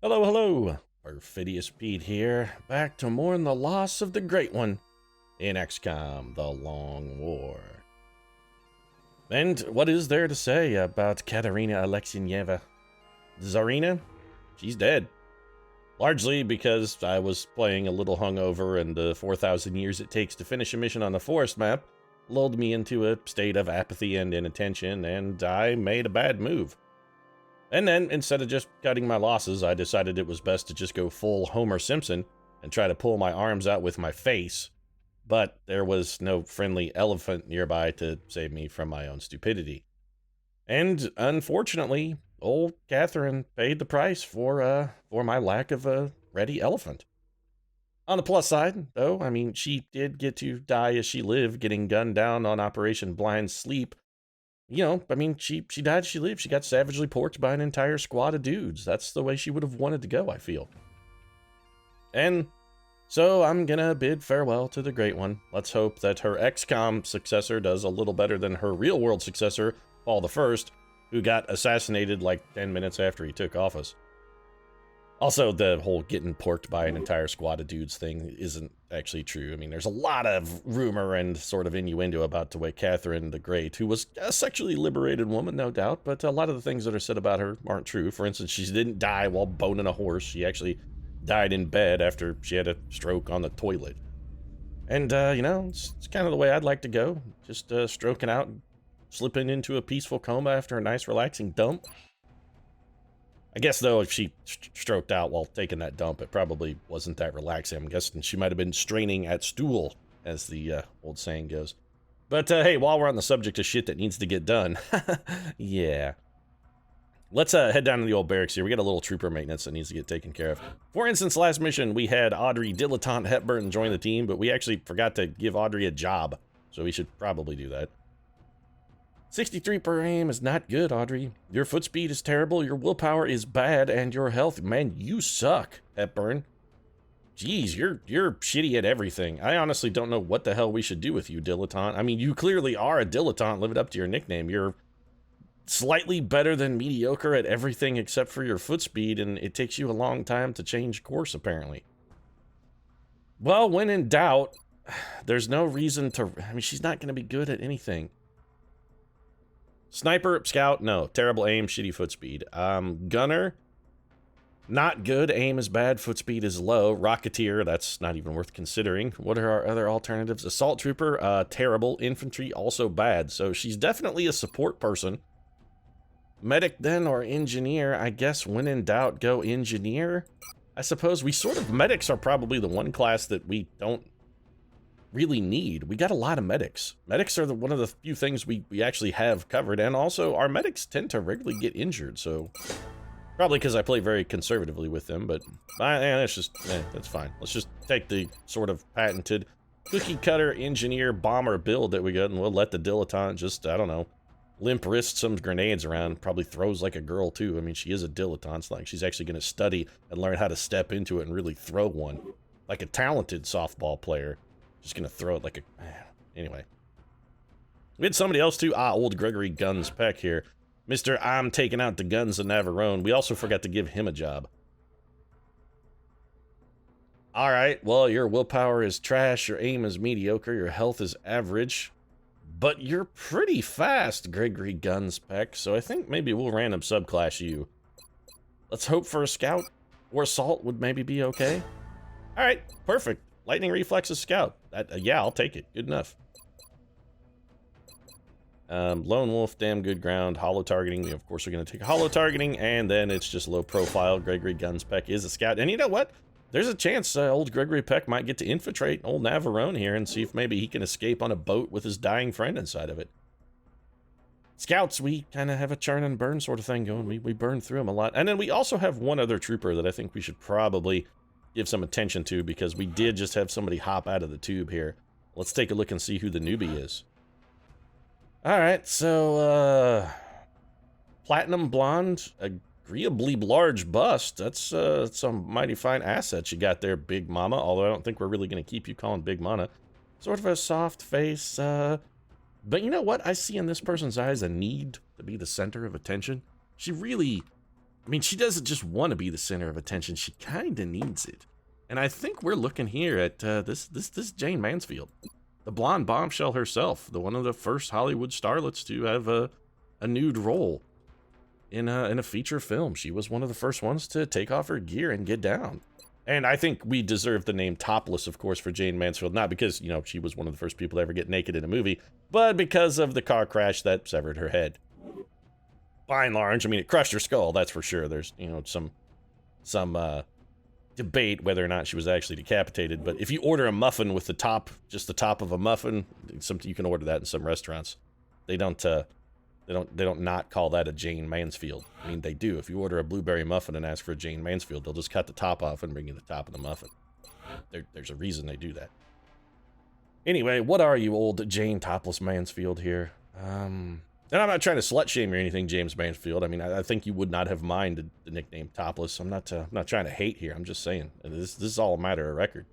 Hello, hello! Perfidious Pete here, back to mourn the loss of the Great One in XCOM, The Long War. And what is there to say about Katerina Alexeyevna? Tsarina? She's dead. Largely because I was playing a little hungover and the 4,000 years it takes to finish a mission on the forest map lulled me into a state of apathy and inattention, and I made a bad move. And then, instead of just cutting my losses, I decided it was best to just go full Homer Simpson and try to pull my arms out with my face. But there was no friendly elephant nearby to save me from my own stupidity. And unfortunately, old Catherine paid the price for my lack of a ready elephant. On the plus side, though, I mean, she did get to die as she lived, getting gunned down on Operation Blind Sleep. You know, I mean, she died, she lived. She got savagely porked by an entire squad of dudes. That's the way she would have wanted to go, I feel. And so I'm gonna bid farewell to the Great One. Let's hope that her XCOM successor does a little better than her real-world successor, Paul the First, who got assassinated like 10 minutes after he took office. Also, the whole getting porked by an entire squad of dudes thing isn't actually true. I mean, there's a lot of rumor and sort of innuendo about the way Catherine the Great, who was a sexually liberated woman, no doubt, but a lot of the things that are said about her aren't true. For instance, she didn't die while boning a horse. She actually died in bed after she had a stroke on the toilet. And, you know, it's kind of the way I'd like to go. Just stroking out and slipping into a peaceful coma after a nice, relaxing dump. I guess, though, if she stroked out while taking that dump, it probably wasn't that relaxing. I'm guessing she might have been straining at stool, as the old saying goes. But, hey, while we're on the subject of shit that needs to get done, yeah. Let's head down to the old barracks here. We got a little trooper maintenance that needs to get taken care of. For instance, last mission, we had Audrey Dilettante Hepburn join the team, but we actually forgot to give Audrey a job, so we should probably do that. 63 per aim is not good, Audrey. Your foot speed is terrible, your willpower is bad, and your health, man, you suck, Hepburn. Jeez, you're shitty at everything. I honestly don't know what the hell we should do with you, dilettante. I mean, you clearly are a dilettante, living up to your nickname. You're slightly better than mediocre at everything except for your foot speed, and it takes you a long time to change course, apparently. Well, when in doubt, there's no reason to... I mean, she's not going to be good at anything. Sniper, scout, no. Terrible aim, shitty foot speed. Gunner, not good. Aim is bad, foot speed is low. Rocketeer, that's not even worth considering. What are our other alternatives? Assault trooper, terrible. Infantry, also bad. So she's definitely a support person. Medic then, or engineer. I guess when in doubt, go engineer. I suppose medics are probably the one class that we don't really need. We got a lot of medics. Medics are one of the few things we actually have covered, and also our medics tend to regularly get injured, so probably because I play very conservatively with them, but that's fine. Let's just take the sort of patented cookie cutter engineer bomber build that we got, and we'll let the dilettante just, I don't know, limp wrist some grenades around. Probably throws like a girl too. I mean, she is a dilettante. It's like she's actually going to study and learn how to step into it and really throw one like a talented softball player. Just gonna throw it like a... Anyway. We had somebody else too. Old Gregory Guns Peck here. Mr. I'm taking out the guns of Navarone. We also forgot to give him a job. Alright, well, your willpower is trash, your aim is mediocre, your health is average. But you're pretty fast, Gregory Guns Peck, so I think maybe we'll random subclass you. Let's hope for a scout, or assault would maybe be okay. Alright, perfect. Lightning Reflexes Scout. Yeah, I'll take it. Good enough. Lone Wolf, damn good ground. Hollow targeting. We, of course, are going to take hollow targeting, and then it's just low profile. Gregory Guns Peck is a scout. And you know what? There's a chance old Gregory Peck might get to infiltrate old Navarone here and see if maybe he can escape on a boat with his dying friend inside of it. Scouts, we kind of have a churn and burn sort of thing going. We burn through them a lot. And then we also have one other trooper that I think we should probably give some attention to, because we did just have somebody hop out of the tube here. Let's take a look and see who the newbie is. Alright, so, platinum blonde, agreeably large bust. That's some mighty fine assets you got there, Big Mama, although I don't think we're really going to keep you calling Big Mama. Sort of a soft face, but you know what? I see in this person's eyes a need to be the center of attention. She really I mean, she doesn't just want to be the center of attention. She kind of needs it. And I think we're looking here at this Jane Mansfield, the blonde bombshell herself, the one of the first Hollywood starlets to have a nude role in a feature film. She was one of the first ones to take off her gear and get down. And I think we deserve the name Topless, of course, for Jane Mansfield, not because, you know, she was one of the first people to ever get naked in a movie, but because of the car crash that severed her head. By and large, I mean, it crushed her skull, that's for sure. There's, you know, some debate whether or not she was actually decapitated, but if you order a muffin with the top, just the top of a muffin, you can order that in some restaurants. They don't not call that a Jane Mansfield. I mean, they do. If you order a blueberry muffin and ask for a Jane Mansfield, they'll just cut the top off and bring you the top of the muffin. There's a reason they do that. Anyway, what are you, old Jane Topless Mansfield here? And I'm not trying to slut shame or anything, James Mansfield. I mean, I think you would not have minded the nickname Topless. I'm not trying to hate here. I'm just saying this is all a matter of record.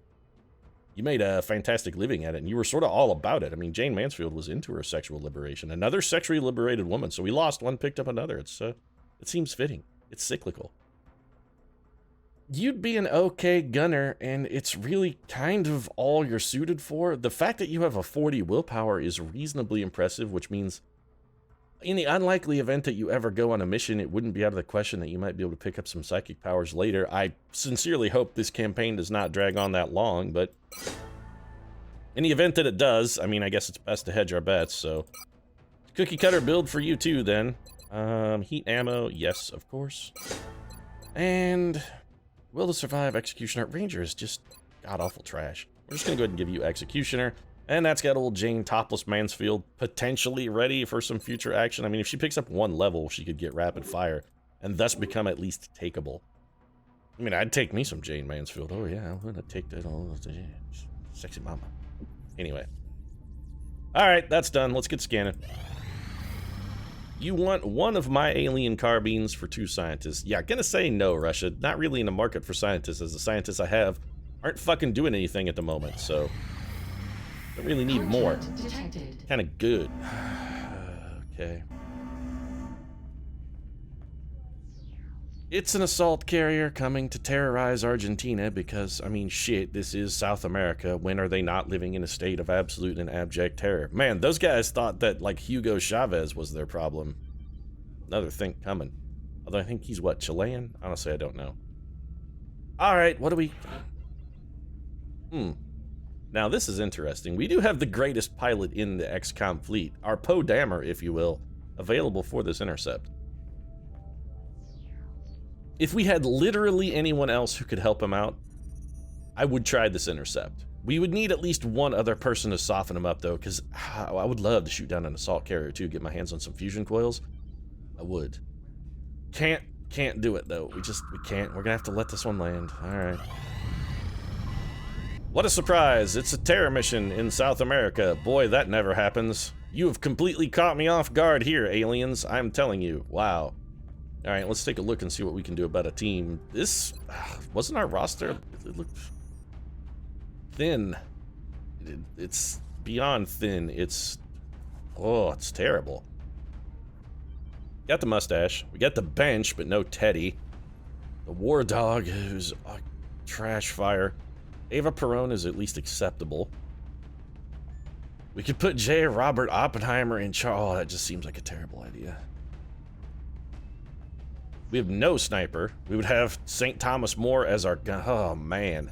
You made a fantastic living at it, and you were sort of all about it. I mean, Jane Mansfield was into her sexual liberation. Another sexually liberated woman. So we lost one, picked up another. It seems fitting. It's cyclical. You'd be an okay gunner, and it's really kind of all you're suited for. The fact that you have a 40 willpower is reasonably impressive, which means in the unlikely event that you ever go on a mission, it wouldn't be out of the question that you might be able to pick up some psychic powers later. I sincerely hope this campaign does not drag on that long, but in the event that it does, I mean, I guess it's best to hedge our bets, so cookie cutter build for you too, then. Heat ammo, yes, of course. And will to survive Executioner. Ranger is just god-awful trash. We're just gonna go ahead and give you Executioner. And that's got old Jane Topless Mansfield potentially ready for some future action. I mean, if she picks up one level, she could get rapid fire and thus become at least takeable. I mean, I'd take me some Jane Mansfield. Oh yeah, I'm gonna take that old sexy mama. Anyway. All right, that's done. Let's get scanning. You want one of my alien carbines for 2 scientists. Yeah, gonna say no, Russia. Not really in the market for scientists, as the scientists I have aren't fucking doing anything at the moment, so I really need more. Kind of good. Okay. It's an assault carrier coming to terrorize Argentina because, I mean, shit, this is South America. When are they not living in a state of absolute and abject terror? Man, those guys thought that, like, Hugo Chavez was their problem. Another thing coming. Although I think he's, what, Chilean? Honestly, I don't know. Alright, what do we... Now, this is interesting. We do have the greatest pilot in the XCOM fleet, our Poe Dameron, if you will, available for this intercept. If we had literally anyone else who could help him out, I would try this intercept. We would need at least one other person to soften him up, though, because I would love to shoot down an assault carrier, too, get my hands on some fusion coils. I would. Can't do it, though. We can't. We're gonna have to let this one land. All right. What a surprise! It's a terror mission in South America. Boy, that never happens. You have completely caught me off guard here, aliens. I'm telling you. Wow. Alright, let's take a look and see what we can do about a team. This wasn't our roster. It looked thin. It's beyond thin. It's terrible. Got the mustache. We got the bench, but no Teddy. The war dog, who's a trash fire. Ava Perón is at least acceptable. We could put J. Robert Oppenheimer in charge. Oh, that just seems like a terrible idea. We have no sniper. We would have St. Thomas More as our gun. Oh, man.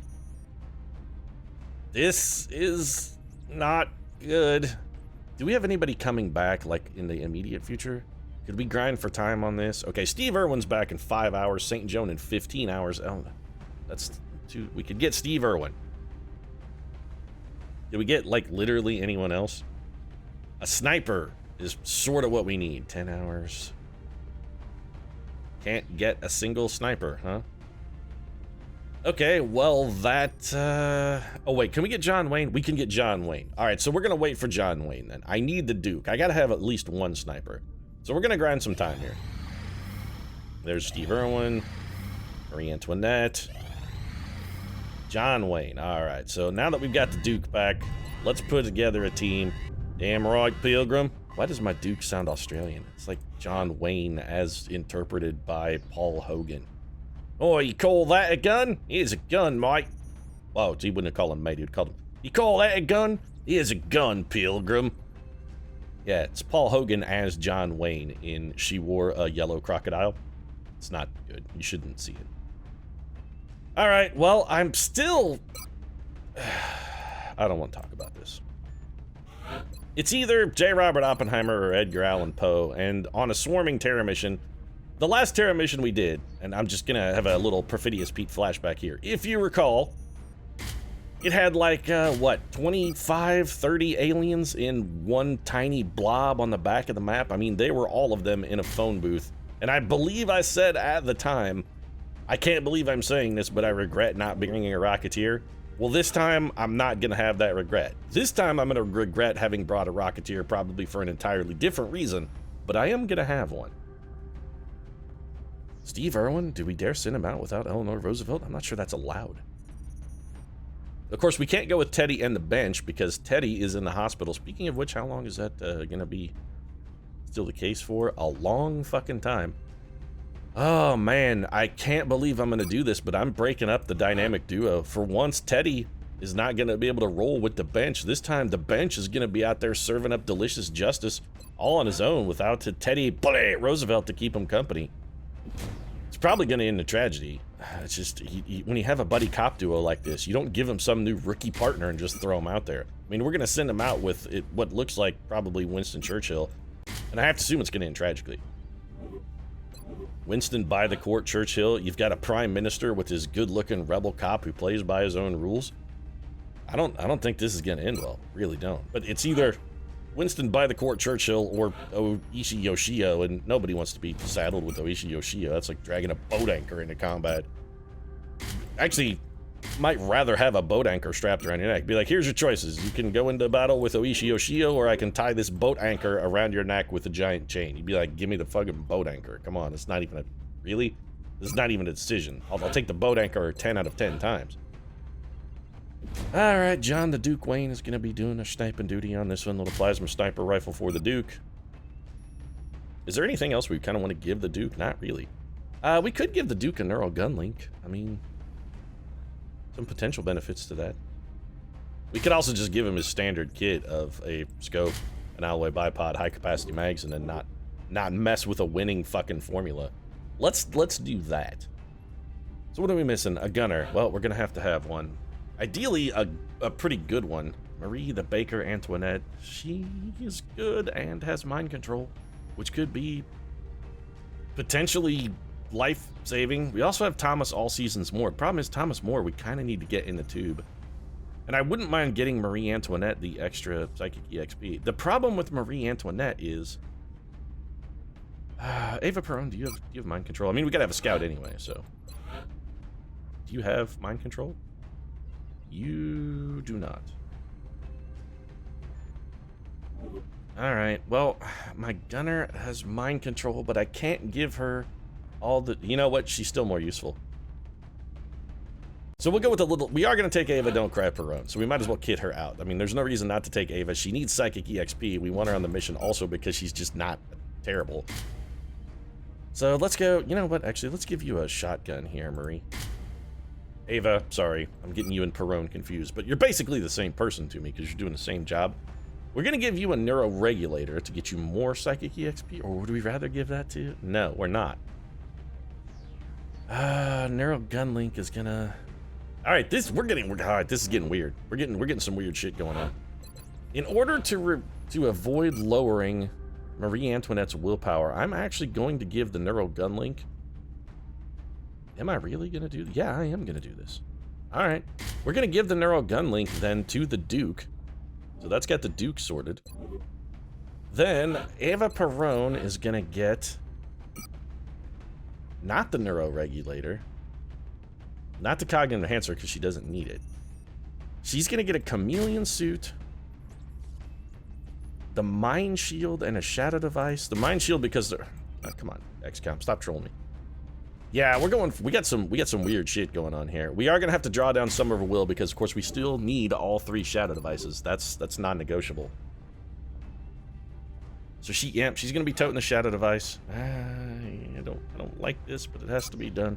This is not good. Do we have anybody coming back, like, in the immediate future? Could we grind for time on this? Okay, Steve Irwin's back in 5 hours. St. Joan in 15 hours. Oh, that's... We could get Steve Irwin. Did we get, like, literally anyone else? A sniper is sort of what we need. 10 hours. Can't get a single sniper, huh? Okay, well, that... Oh, wait, can we get John Wayne? We can get John Wayne. All right, so we're going to wait for John Wayne, then. I need the Duke. I got to have at least one sniper. So we're going to grind some time here. There's Steve Irwin. Marie Antoinette. John Wayne. All right, so now that we've got the Duke back, let's put together a team. Damn right, Pilgrim. Why does my Duke sound Australian? It's like John Wayne as interpreted by Paul Hogan. Oh, you call that a gun? Here's a gun, mate. Oh, he wouldn't have called him mate, he'd call him, you call that a gun? Here's a gun, Pilgrim. Yeah, it's Paul Hogan as John Wayne in She Wore a Yellow Crocodile. It's not good. You shouldn't see it. Alright, well, I'm still... I don't want to talk about this. It's either J. Robert Oppenheimer or Edgar Allan Poe, and on a swarming Terra mission, the last Terra mission we did, and I'm just gonna have a little Perfidious Pete flashback here. If you recall, it had like, what, 25, 30 aliens in one tiny blob on the back of the map? I mean, they were all of them in a phone booth. And I believe I said at the time, I can't believe I'm saying this, but I regret not bringing a Rocketeer. Well, this time, I'm not gonna have that regret. This time, I'm gonna regret having brought a Rocketeer, probably for an entirely different reason, but I am gonna have one. Steve Irwin, do we dare send him out without Eleanor Roosevelt? I'm not sure that's allowed. Of course, we can't go with Teddy and the bench because Teddy is in the hospital. Speaking of which, how long is that gonna be still the case for? A long fucking time. Oh man, I can't believe I'm gonna do this, but I'm breaking up the dynamic duo. For once, Teddy is not gonna be able to roll with the bench. This time, the bench is gonna be out there serving up delicious justice all on his own without Teddy Roosevelt to keep him company. It's probably gonna end in tragedy. It's just, when you have a buddy cop duo like this, you don't give him some new rookie partner and just throw him out there. I mean, we're gonna send him out with what looks like probably Winston Churchill, and I have to assume it's gonna end tragically. Winston by the court Churchill, you've got a prime minister with his good-looking rebel cop who plays by his own rules. I don't think this is gonna end well, really don't. But it's either Winston by the court Churchill or Oishi Yoshio, and nobody wants to be saddled with Oishi Yoshio. That's like dragging a boat anchor into combat. Actually, might rather have a boat anchor strapped around your neck. Be like, here's your choices. You can go into battle with Oishi Yoshio, or I can tie this boat anchor around your neck with a giant chain. You'd be like, give me the fucking boat anchor. Come on, it's not even a... Really? This is not even a decision. I'll take the boat anchor 10 out of 10 times. Alright, John the Duke Wayne is going to be doing a sniping duty on this one. Little plasma sniper rifle for the Duke. Is there anything else we kind of want to give the Duke? Not really. We could give the Duke a neural gun link. I mean, some potential benefits to that. We could also just give him his standard kit of a scope, an alloy bipod, high capacity mags, and then not mess with a winning fucking formula. Let's do that. So what are we missing? A gunner. Well, we're gonna have to have one. Ideally, a pretty good one. Marie the Baker Antoinette. She is good and has mind control, which could be potentially life-saving. We also have Thomas All Seasons More. Problem is, Thomas More, we kind of need to get in the tube. And I wouldn't mind getting Marie Antoinette the extra Psychic EXP. The problem with Marie Antoinette is... Ava Perron, do you have mind control? I mean, we gotta have a scout anyway, so... Do you have mind control? You do not. Alright, well, my gunner has mind control, but I can't give her all the... You know what? She's still more useful. So we'll go with a little... We are going to take Ava, don't cry Perron, so we might as well kit her out. I mean, there's no reason not to take Ava. She needs Psychic EXP. We want her on the mission also because she's just not terrible. So let's go... You know what? Actually, let's give you a shotgun here, Marie. Ava, sorry. I'm getting you and Perron confused, but you're basically the same person to me because you're doing the same job. We're going to give you a neuroregulator to get you more Psychic EXP, or would we rather give that to you? No, we're not. Neural gun link is gonna... Alright, this is getting weird. We're getting some weird shit going on. In order to avoid lowering Marie Antoinette's willpower, I'm actually going to give the neural gun link. Am I really gonna do... Yeah, I am gonna do this. Alright. We're gonna give the neural gun link then to the Duke. So that's got the Duke sorted. Then Ava Perron is gonna get not the neuroregulator, not the cognitive enhancer because she doesn't need it. She's gonna get a chameleon suit, the mind shield, and a shadow device. The mind shield because they're... Oh, come on, XCOM, stop trolling me. Yeah, we got some weird shit going on here. We are gonna have to draw down some of our will because of course we still need all 3 shadow devices. That's non-negotiable. So she's gonna be toting the shadow device. I don't like this, but it has to be done.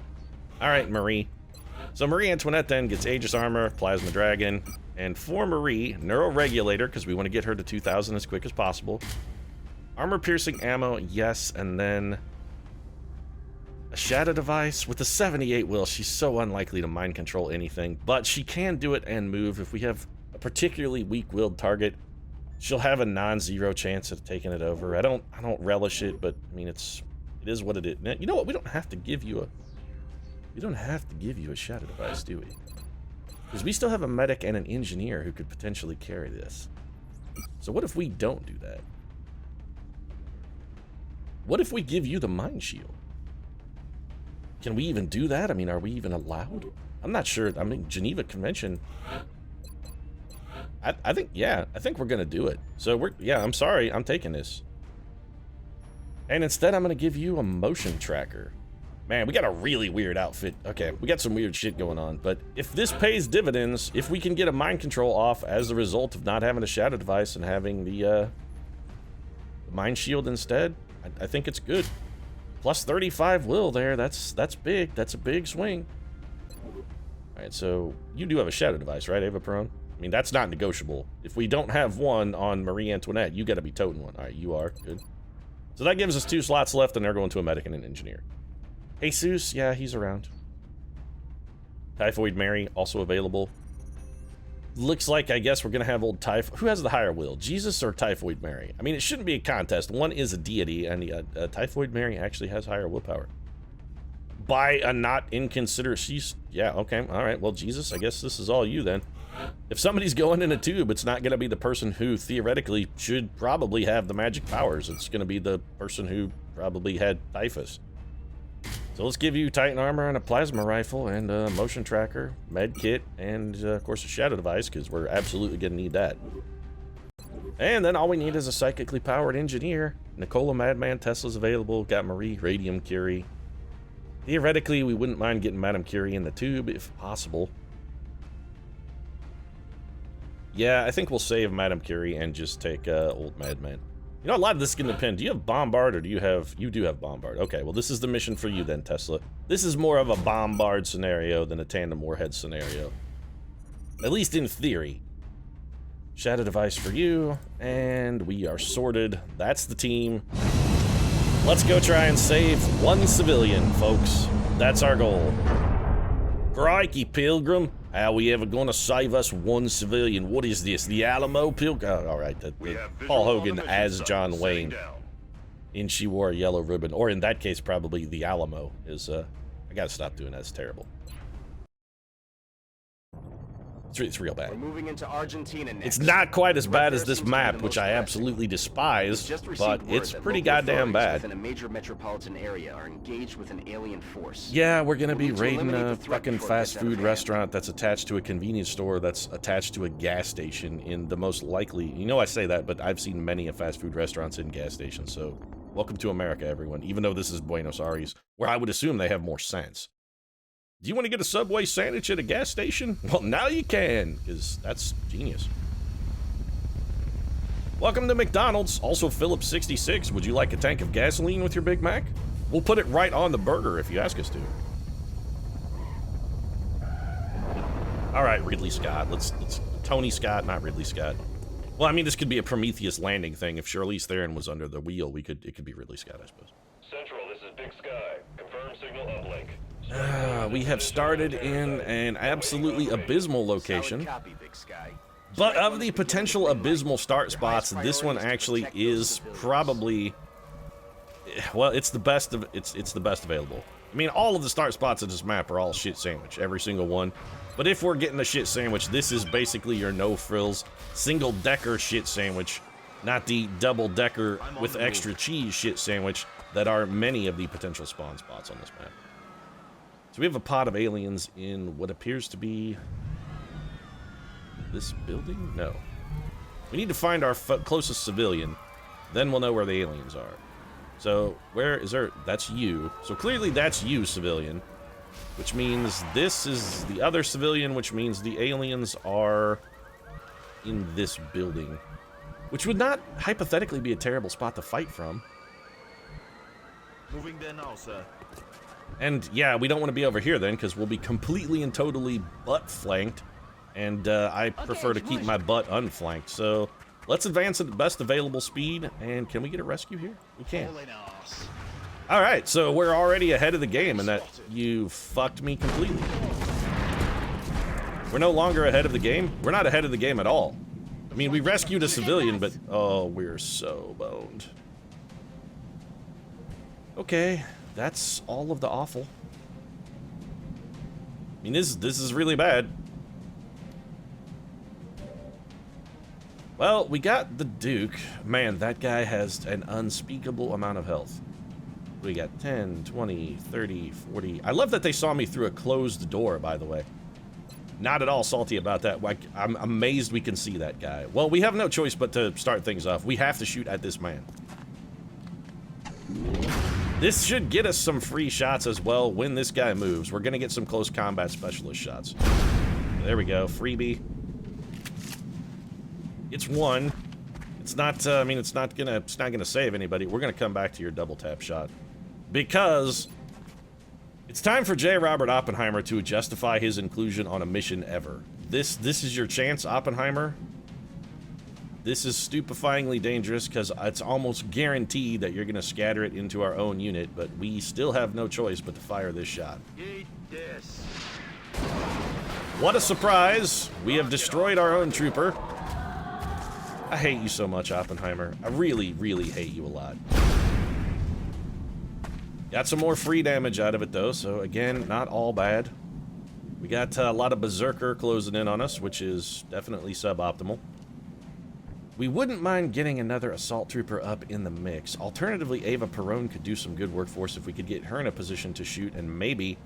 All right, Marie. So Marie Antoinette then gets Aegis Armor, Plasma Dragon, and for Marie, Neuro Regulator, because we want to get her to 2,000 as quick as possible. Armor Piercing Ammo, yes, and then a Shadow Device with the 78 will. She's so unlikely to mind control anything, but she can do it and move. If we have a particularly weak-willed target, she'll have a non-zero chance of taking it over. I don't relish it, but I mean it is what it is. Now, you know what? We don't have to give you a Shadow Device, do we? Because we still have a medic and an engineer who could potentially carry this. So what if we don't do that? What if we give you the Mind Shield? Can we even do that? I mean, are we even allowed? I'm not sure. I mean, Geneva Convention. I think, yeah, I think we're gonna do it. So yeah, I'm sorry, I'm taking this. And instead, I'm gonna give you a motion tracker. Man, we got a really weird outfit. Okay, we got some weird shit going on, but if this pays dividends, if we can get a mind control off as a result of not having a shadow device and having the mind shield instead, I think it's good. Plus 35 will there, that's big, that's a big swing. All right, so you do have a shadow device, right, Ava Perone? I mean, that's not negotiable. If we don't have one on Marie Antoinette, you gotta be toting one. All right, you are, good. So that gives us 2 slots left, and they're going to a medic and an engineer. Jesus, yeah, he's around. Typhoid Mary, also available. Looks like, I guess, we're gonna have old Typhoid. Who has the higher will, Jesus or Typhoid Mary? I mean, it shouldn't be a contest. One is a deity, and the Typhoid Mary actually has higher willpower. By a not inconsiderate, yeah, okay, all right, well, Jesus, I guess this is all you then. If somebody's going in a tube, it's not gonna be the person who theoretically should probably have the magic powers. It's gonna be the person who probably had typhus. So let's give you Titan Armor and a Plasma Rifle and a Motion Tracker, Med Kit, and of course a Shadow Device, because we're absolutely gonna need that. And then all we need is a Psychically Powered Engineer. Nicola Madman Tesla's available, got Marie Radium Curie. Theoretically, we wouldn't mind getting Madame Curie in the tube if possible. Yeah, I think we'll save Madame Curie and just take old Madman. You know, a lot of this is going to depend. Do you have Bombard or do you have... You do have Bombard. Okay, well, this is the mission for you then, Tesla. This is more of a Bombard scenario than a Tandem Warhead scenario. At least in theory. Shadow Device for you, and we are sorted. That's the team. Let's go try and save 1 civilian, folks. That's our goal. Crikey, Pilgrim. How we ever gonna save us 1 civilian? What is this, the Alamo Pilgrim? Oh, all right, Paul Hogan as John Wayne. And she wore a yellow ribbon, or in that case, probably the Alamo is, I gotta stop doing that, it's terrible. It's real bad. We're moving into Argentina next. It's not quite as bad as this map, which I absolutely despise, but it's pretty goddamn bad. Within a major metropolitan area are engaged with an alien force. Yeah, we're gonna be raiding a fucking fast food restaurant that's attached to a convenience store that's attached to a gas station in the most likely... You know I say that, but I've seen many of fast food restaurants in gas stations, so welcome to America, everyone, even though this is Buenos Aires, where I would assume they have more sense. Do you want to get a Subway sandwich at a gas station? Well, now you can, because that's genius. Welcome to McDonald's, also Phillips 66. Would you like a tank of gasoline with your Big Mac? We'll put it right on the burger if you ask us to. All right, Ridley Scott. Let's Tony Scott, not Ridley Scott. Well, I mean, this could be a Prometheus landing thing. If Charlize Theron was under the wheel, it could be Ridley Scott, I suppose. Central, this is Big Sky. Confirm signal uplink. We have started in an absolutely abysmal location. But of the potential abysmal start spots, this one actually is probably... Well, it's the best of it's the best available. I mean, all of the start spots of this map are all shit sandwich, every single one. But if we're getting a shit sandwich, this is basically your no-frills, single-decker shit sandwich, not the double-decker with extra cheese shit sandwich that are many of the potential spawn spots on this map. So we have a pod of aliens in what appears to be this building? No. We need to find our closest civilian, then we'll know where the aliens are. So where is there? That's you. So clearly that's you, civilian, which means this is the other civilian, which means the aliens are in this building. which would not hypothetically be a terrible spot to fight from. Moving there now, sir. And yeah, we don't want to be over here then, because we'll be completely and totally butt flanked, and I prefer to keep my butt unflanked. So let's advance at the best available speed, and can we get a rescue here? We can. All right, so we're already ahead of the game, and that you fucked me completely. We're no longer ahead of the game. We're not ahead of the game at all. I mean, we rescued a civilian, but oh, we're so boned. Okay, that's all of the awful. I mean, this is really bad. Well, we got the Duke. Man, that guy has an unspeakable amount of health. We got 10, 20, 30, 40. I love that they saw me through a closed door, by the way. Not at all salty about that. Like, I'm amazed we can see that guy. Well, we have no choice but to start things off. We have to shoot at this man. This should get us some free shots as well when this guy moves. We're gonna get some close combat specialist shots. There we go, freebie. It's one. It's not, I mean, it's not gonna save anybody. We're gonna come back to your double tap shot. Because it's time for J. Robert Oppenheimer to justify his inclusion on a mission ever. This is your chance, Oppenheimer. This is stupefyingly dangerous because it's almost guaranteed that you're going to scatter it into our own unit, but we still have no choice but to fire this shot. Eat this. What a surprise! We have destroyed our own trooper. I hate you so much, Oppenheimer. I really, really hate you a lot. Got some more free damage out of it, though, so again, not all bad. We got a lot of Berserker closing in on us, which is definitely suboptimal. We wouldn't mind getting another assault trooper up in the mix. Alternatively, Ava Perone could do some good work for us if we could get her in a position to shoot and maybe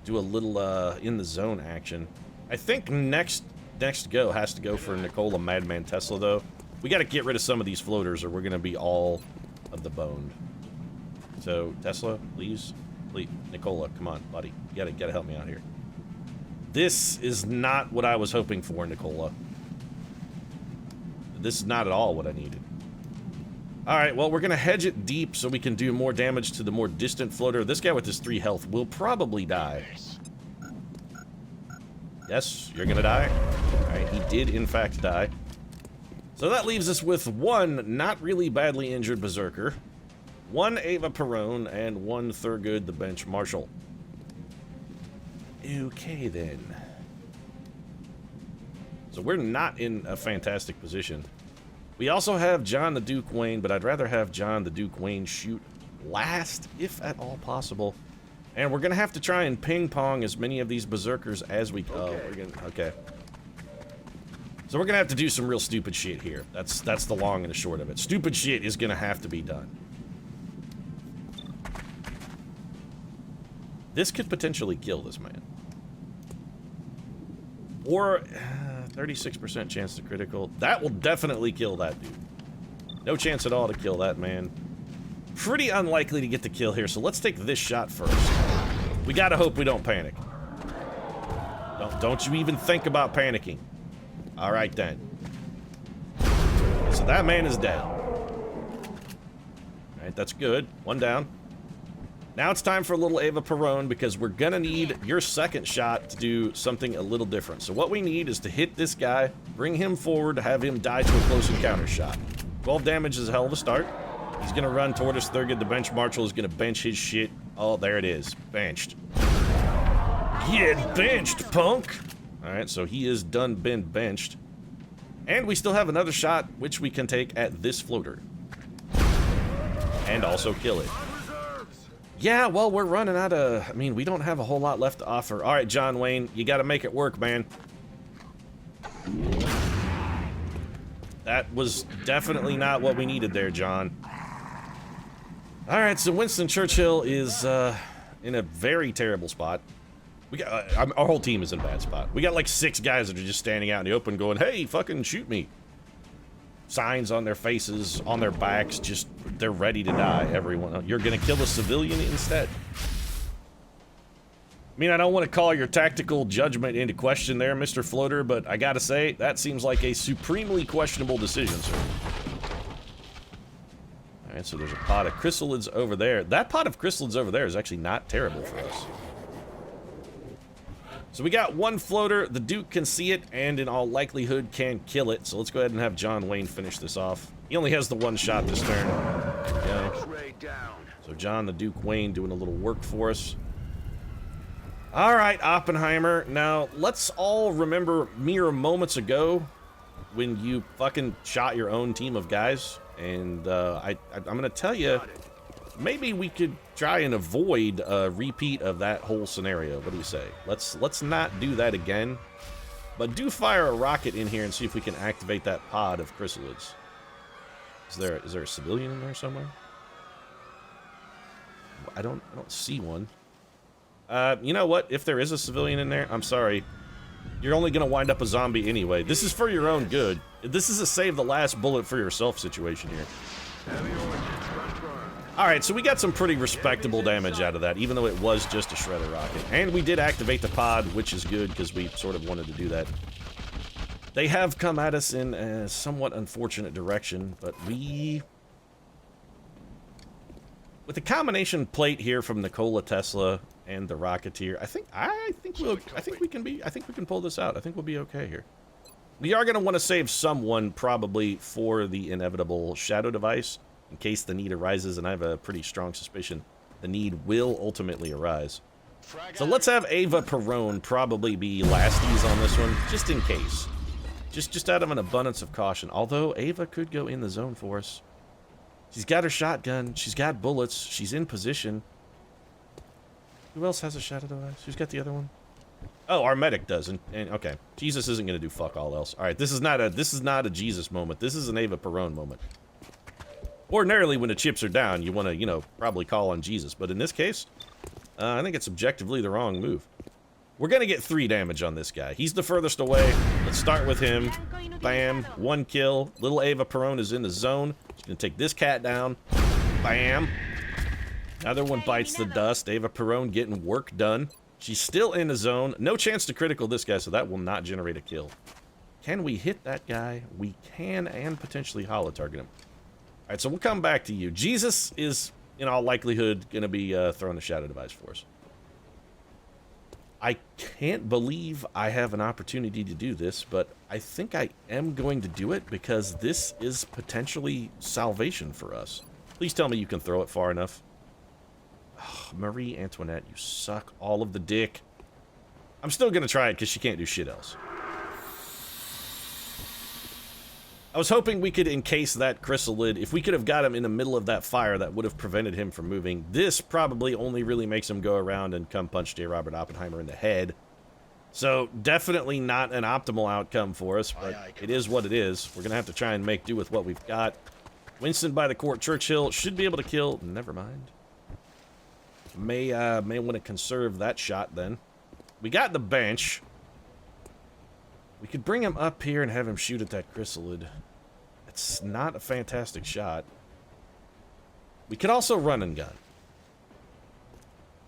do a little in the zone action. I think next go has to go for Nikola Madman Tesla, though. We got to get rid of some of these floaters or we're going to be all of the boned. So, Tesla, please. Nikola, come on, buddy. You gotta help me out here. This is not what I was hoping for, Nikola. This is not at all what I needed. Alright, well, we're gonna hedge it deep so we can do more damage to the more distant floater. This guy with his 3 health will probably die. Yes, you're gonna die. Alright, he did in fact die. So that leaves us with one not really badly injured Berserker, one Ava Perone, and one Thurgood the Bench Marshal. Okay, then. So we're not in a fantastic position. We also have John the Duke Wayne, but I'd rather have John the Duke Wayne shoot last, if at all possible. And we're gonna have to try and ping-pong as many of these Berserkers as we... Okay. So we're gonna have to do some real stupid shit here. That's the long and the short of it. Stupid shit is gonna have to be done. This could potentially kill this man. Or 36% chance to critical. That will definitely kill that dude. No chance at all to kill that man. Pretty unlikely to get the kill here, so let's take this shot first. We gotta hope we don't panic. Don't you even think about panicking. Alright then. So that man is dead. Alright, that's good. One down. Now it's time for a little Ava Perone because we're gonna need your second shot to do something a little different. So what we need is to hit this guy, bring him forward, have him die to a close encounter shot. 12 damage is a hell of a start. He's gonna run toward us. Thurgood the Bench Marshal is gonna bench his shit. Oh, there it is. Benched. Get benched, punk! Alright, so he is done been benched. And we still have another shot, which we can take at this floater. And also kill it. Yeah, well, we're running out of... I mean, we don't have a whole lot left to offer. Alright, John Wayne, you gotta make it work, man. That was definitely not what we needed there, John. Alright, so Winston Churchill is in a very terrible spot. We got our whole team is in a bad spot. We got like 6 guys that are just standing out in the open going, hey, fucking shoot me. Signs on their faces, on their backs, just, they're ready to die, everyone. You're gonna kill a civilian instead. I mean, I don't want to call your tactical judgment into question there, Mr. Floater, but I gotta say, that seems like a supremely questionable decision, sir. Alright, so there's a pot of chrysalids over there. That pot of chrysalids over there is actually not terrible for us. So we got one floater, the Duke can see it, and in all likelihood can kill it. So let's go ahead and have John Wayne finish this off. He only has the one shot this turn. There we go. So John the Duke Wayne doing a little work for us. Alright, Oppenheimer. Now, let's all remember mere moments ago when you fucking shot your own team of guys. And I'm gonna tell you, maybe we could try and avoid a repeat of that whole scenario. What do you say? Let's not do that again. But do fire a rocket in here and see if we can activate that pod of chrysalids. Is there a civilian in there somewhere? I don't see one. You know what? If there is a civilian in there, I'm sorry. You're only gonna wind up a zombie anyway. This is for your own good. This is a save the last bullet for yourself situation here. Alright, so we got some pretty respectable damage out of that, even though it was just a shredder rocket. And we did activate the pod, which is good, because we sort of wanted to do that. They have come at us in a somewhat unfortunate direction, but we... With the combination plate here from Nikola Tesla and the Rocketeer, I think we can pull this out. I think we'll be okay here. We are going to want to save someone probably for the inevitable shadow device in case the need arises, and I have a pretty strong suspicion the need will ultimately arise. So let's have Ava Perone probably be lasties on this one, just in case. Just out of an abundance of caution. Although Ava could go in the zone for us. She's got her shotgun. She's got bullets. She's in position. Who else has a shadow device? Who's got the other one? Oh, our medic does. And okay, Jesus isn't going to do fuck all else. All right, this is not a Jesus moment. This is an Ava Perone moment. Ordinarily, when the chips are down, you want to, you know, probably call on Jesus. But in this case, I think it's objectively the wrong move. We're going to get 3 damage on this guy. He's the furthest away. Let's start with him. Bam. 1 kill. Little Ava Perone is in the zone. She's going to take this cat down. Bam. Another one bites the dust. Ava Perone getting work done. She's still in the zone. No chance to critical this guy, so that will not generate a kill. Can we hit that guy? We can, and potentially holo target him. All right, so we'll come back to you. Jesus is, in all likelihood, going to be throwing a shadow device for us. I can't believe I have an opportunity to do this, but I think I am going to do it because this is potentially salvation for us. Please tell me you can throw it far enough. Oh, Marie Antoinette, you suck all of the dick. I'm still going to try it because she can't do shit else. I was hoping we could encase that chrysalid. If we could have got him in the middle of that fire, that would have prevented him from moving. This probably only really makes him go around and come punch J. Robert Oppenheimer in the head. So, definitely not an optimal outcome for us, but it is what it is. We're going to have to try and make do with what we've got. Winston by the Court Churchill should be able to kill. Never mind. May want to conserve that shot then. We got the bench. We could bring him up here and have him shoot at that chrysalid. It's not a fantastic shot. We could also run and gun.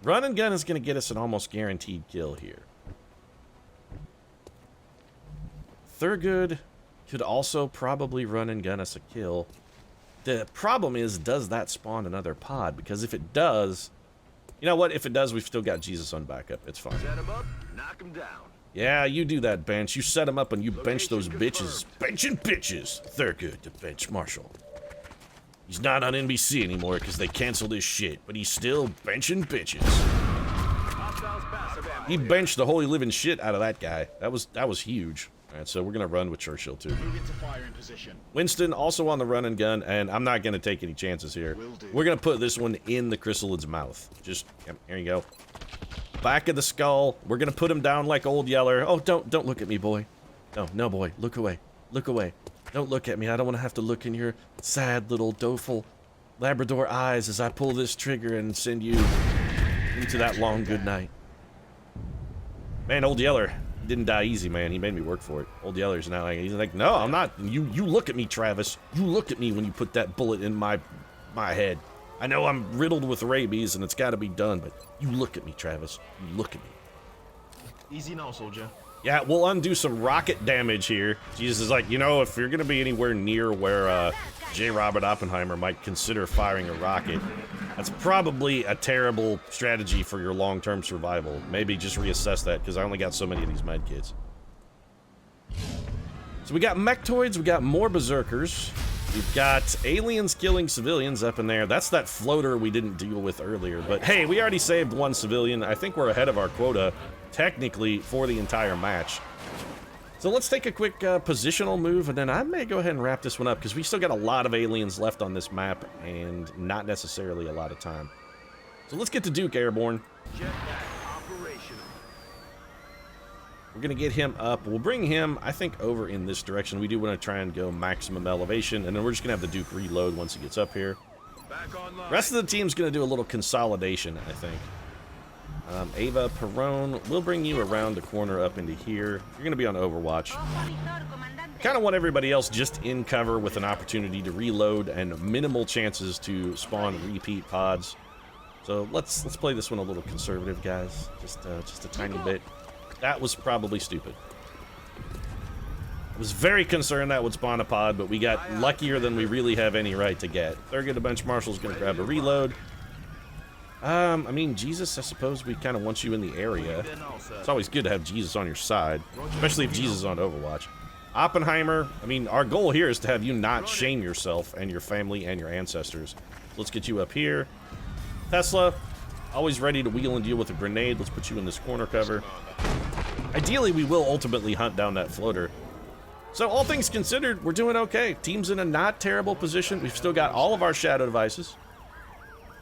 Run and gun is going to get us an almost guaranteed kill here. Thurgood could also probably run and gun us a kill. The problem is, does that spawn another pod? Because if it does... You know what? If it does, we've still got Jesus on backup. It's fine. Set him up, knock him down. Yeah, you do that, bench. You set him up and you bench those bitches. Benching bitches. Thurgood to bench Marshall. He's not on NBC anymore because they canceled his shit, but he's still benching bitches. He benched the holy living shit out of that guy. That was huge. All right, so we're gonna run with Churchill too. Winston also on the run and gun, and I'm not gonna take any chances here. We're gonna put this one in the chrysalid's mouth. Just here you go. Back of the skull. We're gonna put him down like Old Yeller. Oh, don't look at me, boy. No, boy. Look away. Look away. Don't look at me. I don't want to have to look in your sad little doleful Labrador eyes as I pull this trigger and send you into that long good night. Man, Old Yeller didn't die easy, man. He made me work for it. Old Yeller's now like, he's like, no, I'm not. You look at me, Travis. You look at me when you put that bullet in my head. I know I'm riddled with rabies and it's got to be done, but you look at me, Travis. You look at me. Easy now, soldier. Yeah, we'll undo some rocket damage here. Jesus is like, you know, if you're going to be anywhere near where J. Robert Oppenheimer might consider firing a rocket, that's probably a terrible strategy for your long-term survival. Maybe just reassess that, because I only got so many of these med kits. So we got mechtoids, we got more berserkers. We've got aliens killing civilians up in there. That's that floater we didn't deal with earlier. But hey, we already saved one civilian. I think we're ahead of our quota, technically, for the entire match. So let's take a quick positional move, and then I may go ahead and wrap this one up, because we still got a lot of aliens left on this map, and not necessarily a lot of time. So let's get to Duke airborne. Jetpack operational. We're going to get him up. We'll bring him, I think, over in this direction. We do want to try and go maximum elevation, and then we're just going to have the Duke reload once he gets up here. Back online. The rest of the team's going to do a little consolidation, I think. Ava Perrone, we'll bring you around the corner up into here. You're going to be on Overwatch. Kind of want everybody else just in cover with an opportunity to reload and minimal chances to spawn repeat pods. So let's play this one a little conservative, guys. Just a tiny bit. That was probably stupid. I was very concerned that would spawn a pod, but we got luckier than we really have any right to get. Thurgood, the bench marshal's going to grab a reload. I mean, Jesus, I suppose we kind of want you in the area. It's always good to have Jesus on your side, especially if Jesus is on Overwatch. Oppenheimer, I mean, our goal here is to have you not shame yourself and your family and your ancestors. Let's get you up here. Tesla, always ready to wheel and deal with a grenade. Let's put you in this corner cover. Ideally, we will ultimately hunt down that floater. So all things considered, we're doing okay. Team's in a not terrible position. We've still got all of our shadow devices.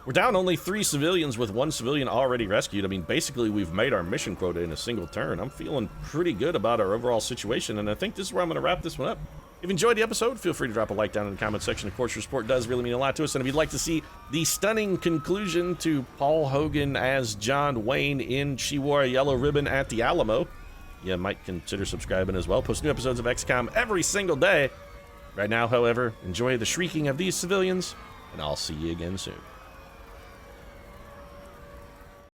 We're down only 3 civilians with 1 civilian already rescued. I mean, basically, we've made our mission quota in a single turn. I'm feeling pretty good about our overall situation, and I think this is where I'm going to wrap this one up. If you enjoyed the episode, feel free to drop a like down in the comment section. Of course, your support does really mean a lot to us, and if you'd like to see the stunning conclusion to Paul Hogan as John Wayne in She Wore a Yellow Ribbon at the Alamo, you might consider subscribing as well. Post new episodes of XCOM every single day. Right now, however, enjoy the shrieking of these civilians, and I'll see you again soon.